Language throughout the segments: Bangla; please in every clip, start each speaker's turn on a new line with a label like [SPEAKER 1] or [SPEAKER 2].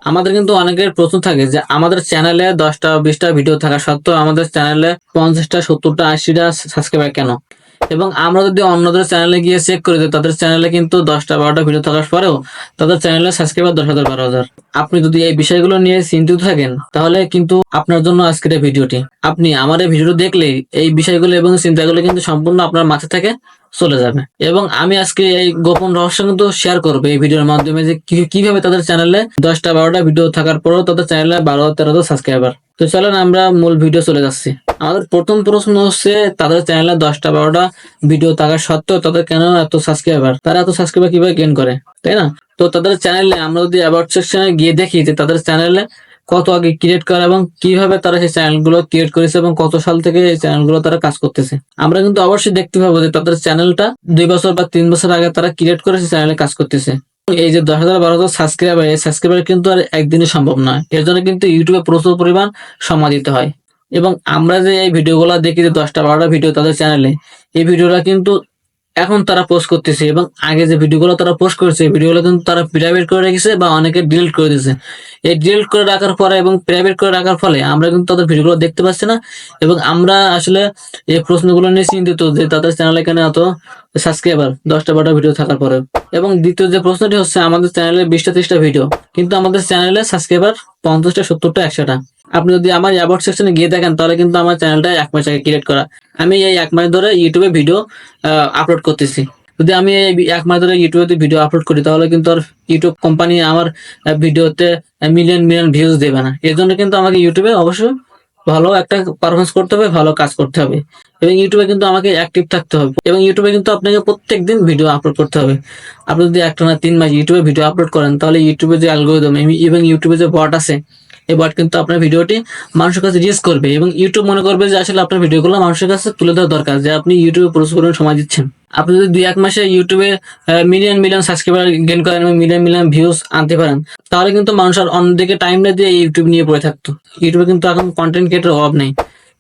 [SPEAKER 1] আমাদের কিন্তু অনেকের প্রশ্ন থাকে যে আমাদের চ্যানেলে 10টা 20টা ভিডিও থাকা সত্ত্বেও আমাদের চ্যানেলে 50টা 70টা 80টা সাবস্ক্রাইবার কেন? এবং আমরা যদি অন্যদের চ্যানেলে গিয়ে চেক করি যে তাদের চ্যানেলে কিন্তু 10টা 12টা ভিডিও থাকার পরেও তাদের চ্যানেলে সাবস্ক্রাইবার 10,000 12,000। আপনি যদি এই বিষয়গুলো নিয়ে চিন্তিত থাকেন তাহলে কিন্তু আপনার জন্য আজকের এই ভিডিওটি। আপনি আমার এই ভিডিও দেখলেই এই বিষয়গুলো এবং চিন্তাগুলো কিন্তু সম্পূর্ণ আপনার মাথা থেকে চলে যাবে। এবং আমি আজকে এই গোপন রহস্য কিন্তু শেয়ার করবো এই ভিডিওর মাধ্যমে যে কিভাবে তাদের চ্যানেলে 10টা 12টা ভিডিও থাকার পরেও তাদের চ্যানেলে 12-13টা সাবস্ক্রাইবার। তো চলেন আমরা মূল ভিডিও চলে যাচ্ছি। আমাদের প্রথম প্রশ্ন হচ্ছে তাদের চ্যানেলে 10টা 12টা ভিডিও থাকার সত্ত্বেও তাদের কেন এত সাবস্ক্রাইবার? তারা এত সাবস্ক্রাইবার কিভাবে গেইন করে, তাই না? তো তাদের চ্যানেলে আমরা যদি অ্যাবাউট সেকশনে গিয়ে দেখি যে তাদের চ্যানেলে কত আগে ক্রিয়েট করে এবং কিভাবে তারা সেই চ্যানেলগুলো ক্রিয়েট করেছে এবং কত সাল থেকে এই চ্যানেলগুলো তারা কাজ করতেছে, আমরা কিন্তু অবশ্যই দেখতে পাবো যে তাদের চ্যানেলটা 2 বছর বা 3 বছর আগে তারা ক্রিয়েট করে সেই চ্যানেলে কাজ করতেছে। এই যে 10,000 12,000 সাবস্ক্রাইবার, এই সাবস্ক্রাইবার কিন্তু আর একদিনে সম্ভব নয়। এর জন্য কিন্তু ইউটিউবে প্রচুর পরিমাণ সময় দিতে হয়। এবং আমরা যে এই ভিডিওগুলো দেখি যে 10টা 12টা ভিডিও তাদের চ্যানেলে, এই ভিডিওটা কিন্তু এখন তারা পোস্ট করতেছে এবং আগে যে ভিডিওগুলো তারা পোস্ট করেছে এই ভিডিওগুলো কিন্তু তারা প্রাইভেট করে রেখেছে বা অনেকে ডিলিট করে দিয়েছে। এই ডিলিট করে রাখার পরে এবং প্রাইভেট করে রাখার ফলে আমরা কিন্তু তাদের ভিডিওগুলো দেখতে পাচ্ছি না। এবং আমরা আসলে এই প্রশ্নগুলো নিয়ে চিন্তিত যে তাদের চ্যানেলে কেন এত সাবস্ক্রাইবার 10টা 12টা ভিডিও থাকার পরে। এবং দ্বিতীয় যে প্রশ্নটি হচ্ছে আমাদের চ্যানেলে 20টা 30টা ভিডিও কিন্তু আমাদের চ্যানেলে সাবস্ক্রাইবার 50টা 70টা 100টা। আপনি যদি আমার অ্যাবাউট সেকশনে গিয়ে দেখেন তাহলে কিন্তু আমার চ্যানেলটা 1 মাস আগে ক্রিয়েট করা। আমি এই 1 মাস ধরে ইউটিউবে ভিডিও আপলোড করতেছি। যদি আমি এই 1 মাস ধরে ইউটিউবে ভিডিও আপলোড করি তাহলে কিন্তু আর ইউটিউব কোম্পানি আমার ভিডিওতে মিলিয়ন মিলিয়ন ভিউজ দেবে না। এর জন্য কিন্তু আমাকে ইউটিউবে অবশ্যই ভালো একটা পারফরমেন্স করতে হবে, ভালো কাজ করতে হবে এবং ইউটিউবে কিন্তু আমাকে অ্যাক্টিভ থাকতে হবে। এবং ইউটিউবে কিন্তু আপনাকে প্রত্যেকদিন ভিডিও আপলোড করতে হবে। আপনি যদি একটানা 3 মাস ইউটিউবে ভিডিও আপলোড করেন তাহলে ইউটিউবে যে অ্যালগরিদম এবং ইউটিউবে যে বট আছে এই বট কিন্তু আপনার ভিডিওটি মানুষের কাছে রিচ করবে এবং ইউটিউব মনে করবে যে আসলে আপনার ভিডিওগুলো মানুষের কাছে তুলে ধরা দরকার, যে আপনি ইউটিউবে প্রচুর পরিমাণ সময় দিচ্ছেন। আপনি যদি 2-1 মাসে ইউটিউবে মিলিয়ন মিলিয়ন সাবস্ক্রাইবার গেইন করেন এবং মিলিয়ন মিলিয়ন ভিউজ আনতে পারেন তাহলে কিন্তু মানুষ আর অন্যদিকে টাইম না দিয়ে ইউটিউব নিয়ে পড়ে থাকতো। ইউটিউবে কিন্তু এখন কন্টেন্ট ক্রিয়েটর অভাব নেই।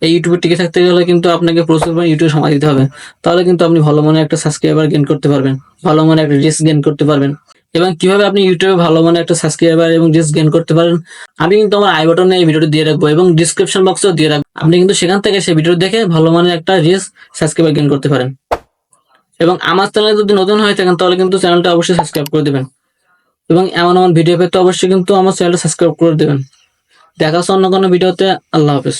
[SPEAKER 1] এই ইউটিউবে টিকে থাকতে গেলে কিন্তু আপনাকে প্রচুর পরিমাণ ইউটিউবে সময় দিতে হবে। তাহলে কিন্তু আপনি ভালো মনে একটা সাবস্ক্রাইবার গেইন করতে পারবেন, ভালো মনে একটা রিচ গেইন করতে পারবেন। এবং কিভাবে আপনি ইউটিউবে ভালো মানে একটা সাবস্ক্রাইবার এবং রিচ গেইন করতে পারেন আমি কিন্তু আমার আই বাটনে এই ভিডিওটি দিয়ে রাখবো এবং ডিসক্রিপশন বক্সেও দিয়ে রাখবো। আপনি কিন্তু সেখান থেকে সেই ভিডিও দেখে ভালো মানের একটা রিচ সাবস্ক্রাইবার গেইন করতে পারেন। এবং আমার চ্যানেলে যদি নতুন হয়ে থাকেন তাহলে কিন্তু চ্যানেলটা অবশ্যই সাবস্ক্রাইব করে দেবেন এবং এমন এমন ভিডিও পেতে অবশ্যই কিন্তু আমার চ্যানেলটা সাবস্ক্রাইব করে দেবেন। দেখা হচ্ছে অন্য কোনো ভিডিওতে। আল্লাহ হাফেজ।